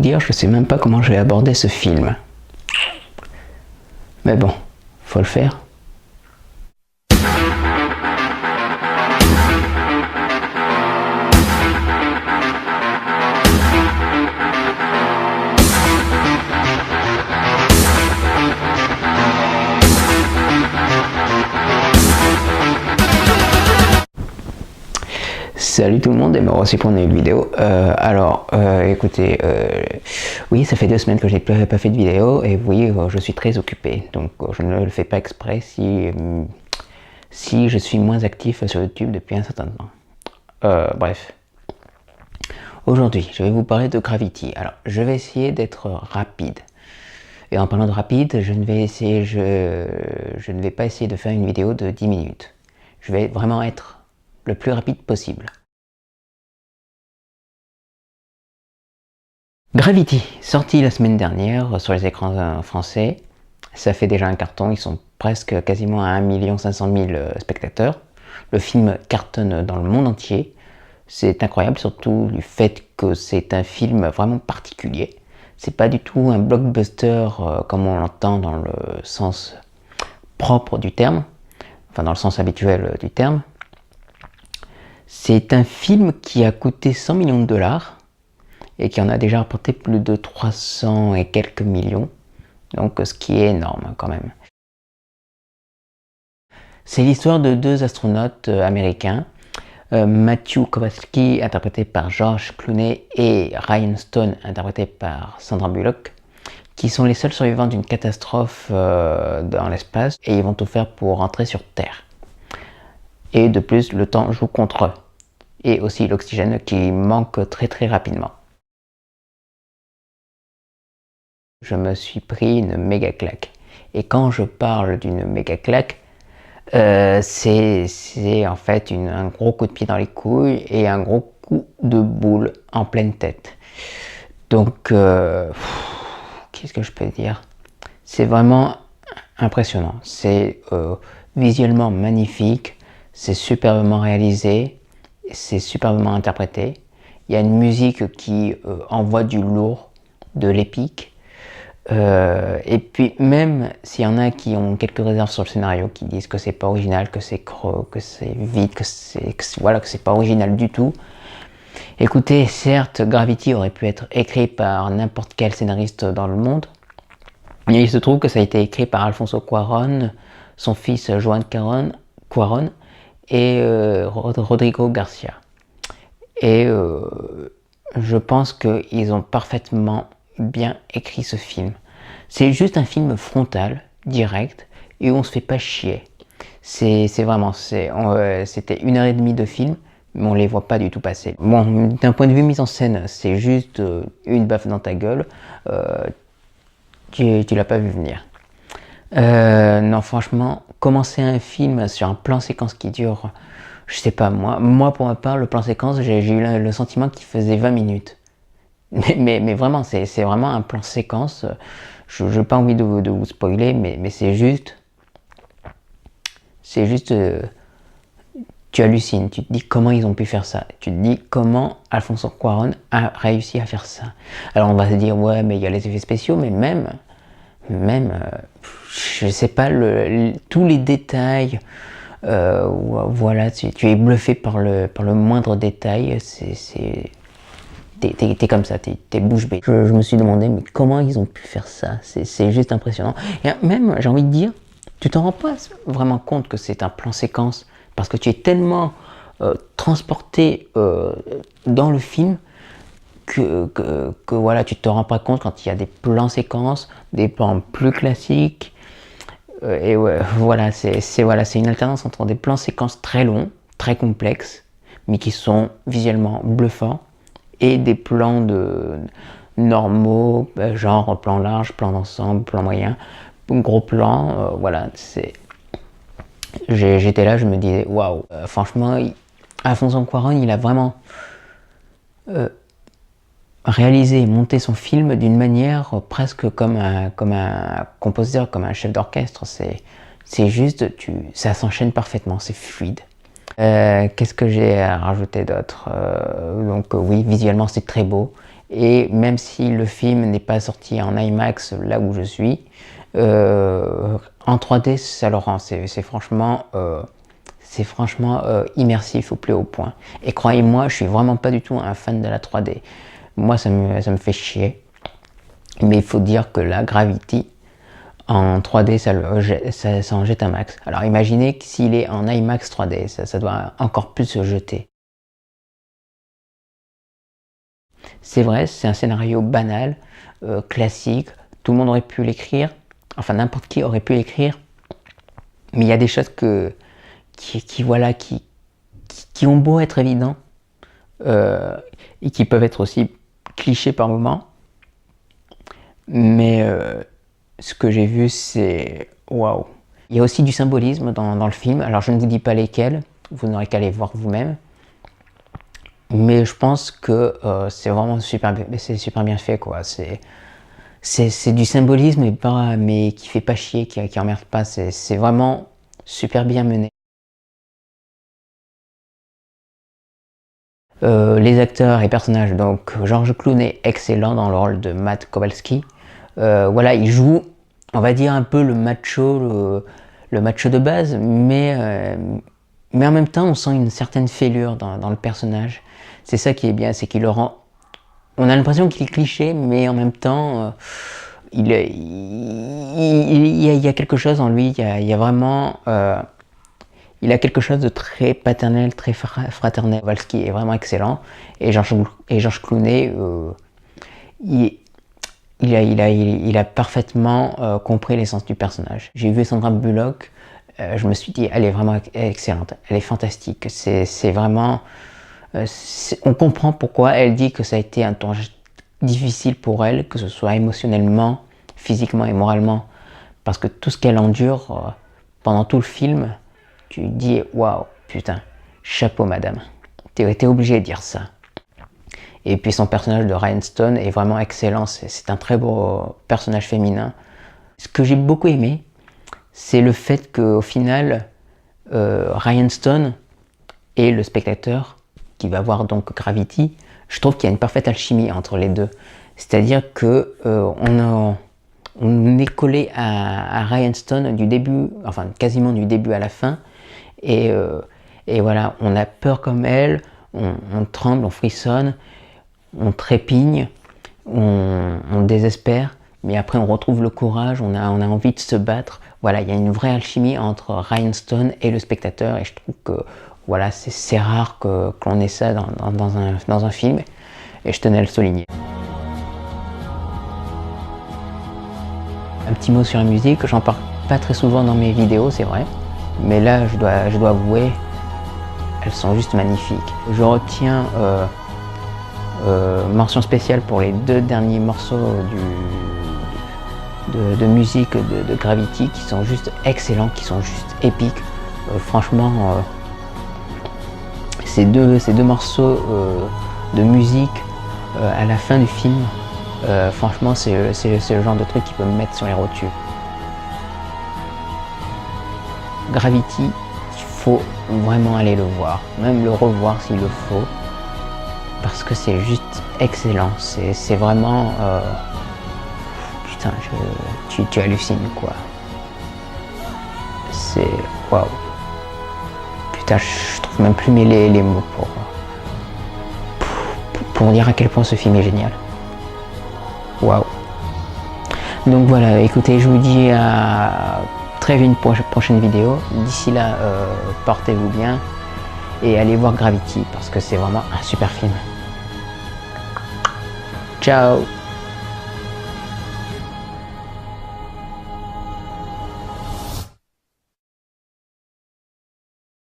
dire, je sais même pas comment je vais aborder ce film. Mais bon, faut le faire. Salut tout le monde et me voici pour une nouvelle vidéo. Écoutez, oui, ça fait 2 semaines que j'ai pas fait de vidéo et oui, je suis très occupé, donc je ne le fais pas exprès si je suis moins actif sur YouTube depuis un certain temps. Bref, aujourd'hui, je vais vous parler de Gravity. Alors, je vais essayer d'être rapide. Et en parlant de rapide, je ne vais pas essayer de faire une vidéo de 10 minutes. Je vais vraiment être le plus rapide possible. Gravity, sorti la semaine dernière sur les écrans français. Ça fait déjà un carton, ils sont presque quasiment à 1 500 000 spectateurs. Le film cartonne dans le monde entier. C'est incroyable, surtout du fait que c'est un film vraiment particulier. C'est pas du tout un blockbuster comme on l'entend dans le sens propre du terme, enfin dans le sens habituel du terme. C'est un film qui a coûté 100 millions de dollars et qui en a déjà rapporté plus de 300 et quelques millions, donc ce qui est énorme quand même. C'est l'histoire de 2 astronautes américains, Matthew Kowalski, interprété par George Clooney, et Ryan Stone, interprété par Sandra Bullock, qui sont les seuls survivants d'une catastrophe dans l'espace, et ils vont tout faire pour rentrer sur Terre. Et de plus, le temps joue contre eux, et aussi l'oxygène qui manque très rapidement. Je me suis pris une méga claque. Et quand je parle d'une méga claque, c'est en fait un gros coup de pied dans les couilles et un gros coup de boule en pleine tête. Donc, qu'est-ce que je peux dire? C'est vraiment impressionnant. C'est visuellement magnifique, c'est superbement réalisé, c'est superbement interprété. Il y a une musique qui envoie du lourd, de l'épique. Et puis même s'il y en a qui ont quelques réserves sur le scénario, qui disent que c'est pas original, que c'est creux, que c'est vide, que c'est pas original du tout. Écoutez, certes, Gravity aurait pu être écrit par n'importe quel scénariste dans le monde, mais il se trouve que ça a été écrit par Alfonso Cuarón, son fils Joan Cuarón et Rodrigo Garcia. Et je pense qu'ils ont parfaitement bien écrit ce film. C'est juste un film frontal, direct, et où on se fait pas chier. C'était 1h30 de film, mais on les voit pas du tout passer. Bon, d'un point de vue mise en scène, c'est juste une baffe dans ta gueule. Tu l'as pas vu venir. Non, franchement, commencer un film sur un plan séquence qui dure, je sais pas, moi pour ma part, le plan séquence, j'ai eu le sentiment qu'il faisait 20 minutes. Mais vraiment, c'est vraiment un plan séquence. Je n'ai pas envie de vous spoiler, mais c'est juste, tu hallucines. Tu te dis comment ils ont pu faire ça. Tu te dis comment Alfonso Cuarón a réussi à faire ça. Alors on va se dire, ouais, mais il y a les effets spéciaux, mais même je sais pas, tous les détails. Voilà, tu es bluffé par le moindre détail. T'es comme ça, t'es bouche bée. Je me suis demandé, mais comment ils ont pu faire ça? C'est juste impressionnant. Et même, j'ai envie de dire, tu t'en rends pas vraiment compte que c'est un plan séquence, parce que tu es tellement transporté dans le film que voilà, tu te rends pas compte quand il y a des plans séquences, des plans plus classiques. Et ouais, voilà, c'est une alternance entre des plans séquences très longs, très complexes, mais qui sont visuellement bluffants, et des plans normaux, genre plan large, plan d'ensemble, plan moyen, gros plan, voilà, j'étais là, je me disais, waouh, franchement, Alfonso Cuarón, il a vraiment réalisé et monté son film d'une manière presque comme un compositeur, comme un chef d'orchestre. C'est juste, ça s'enchaîne parfaitement, c'est fluide. Qu'est-ce que j'ai à rajouter d'autre? Donc oui, visuellement c'est très beau, Et même si le film n'est pas sorti en IMAX là où je suis, en 3D, ça le rend. C'est franchement immersif au plus haut point. Et croyez-moi, je suis vraiment pas du tout un fan de la 3D. Moi, ça me fait chier. Mais il faut dire que la Gravity, en 3D, ça en jette un max. Alors imaginez que s'il est en IMAX 3D, ça doit encore plus se jeter. C'est vrai, c'est un scénario banal, classique, tout le monde aurait pu l'écrire, enfin n'importe qui aurait pu l'écrire, mais il y a des choses qui ont beau être évidents, et qui peuvent être aussi clichés par moments, mais ce que j'ai vu, c'est waouh. Il y a aussi du symbolisme dans le film, alors je ne vous dis pas lesquels, vous n'aurez qu'à les voir vous-même. Mais je pense que c'est vraiment super bien fait, quoi. C'est du symbolisme, mais qui fait pas chier, qui emmerde pas. C'est vraiment super bien mené. Les acteurs et personnages, donc George Clooney, excellent dans le rôle de Matt Kowalski. Voilà, il joue, on va dire, un peu le macho de base, mais en même temps, on sent une certaine fêlure dans le personnage. C'est ça qui est bien, c'est qu'il le rend... On a l'impression qu'il est cliché, mais en même temps, il y a quelque chose en lui, il y a vraiment... il a quelque chose de très paternel, très fraternel. Kowalski est vraiment excellent. Et George Clooney, il a parfaitement compris l'essence du personnage. J'ai vu Sandra Bullock, je me suis dit, elle est vraiment excellente, elle est fantastique. C'est vraiment... on comprend pourquoi elle dit que ça a été un tournage difficile pour elle, que ce soit émotionnellement, physiquement et moralement, parce que tout ce qu'elle endure pendant tout le film, tu te dis waouh, putain, chapeau madame, t'es obligé de dire ça. Et puis son personnage de Ryan Stone est vraiment excellent, c'est un très beau personnage féminin. Ce que j'ai beaucoup aimé, c'est le fait qu'au final, Ryan Stone et le spectateur qui va voir donc Gravity, je trouve qu'il y a une parfaite alchimie entre les deux. C'est-à-dire que on est collé à Ryan Stone du début, enfin quasiment du début à la fin, et voilà, on a peur comme elle, on tremble, on frissonne, on trépigne, on désespère, mais après on retrouve le courage, on a envie de se battre. Voilà, il y a une vraie alchimie entre Ryan Stone et le spectateur, et je trouve que voilà, c'est rare qu'on ait ça dans un film, et je tenais à le souligner. Un petit mot sur la musique, j'en parle pas très souvent dans mes vidéos, c'est vrai, mais là je dois avouer, elles sont juste magnifiques. Je retiens mention spéciale pour les 2 derniers morceaux de musique de Gravity qui sont juste excellents, qui sont juste épiques. Franchement, ces deux morceaux de musique à la fin du film, franchement c'est le genre de truc qui peut me mettre sur les rotules. Gravity, il faut vraiment aller le voir, même le revoir s'il le faut, parce que c'est juste excellent, c'est vraiment... putain, tu hallucines quoi. C'est... waouh. Putain, je trouve même plus les mots pour dire à quel point ce film est génial. Waouh. Donc voilà, écoutez, je vous dis à très vite une prochaine vidéo. D'ici là, portez-vous bien et allez voir Gravity parce que c'est vraiment un super film. Ciao.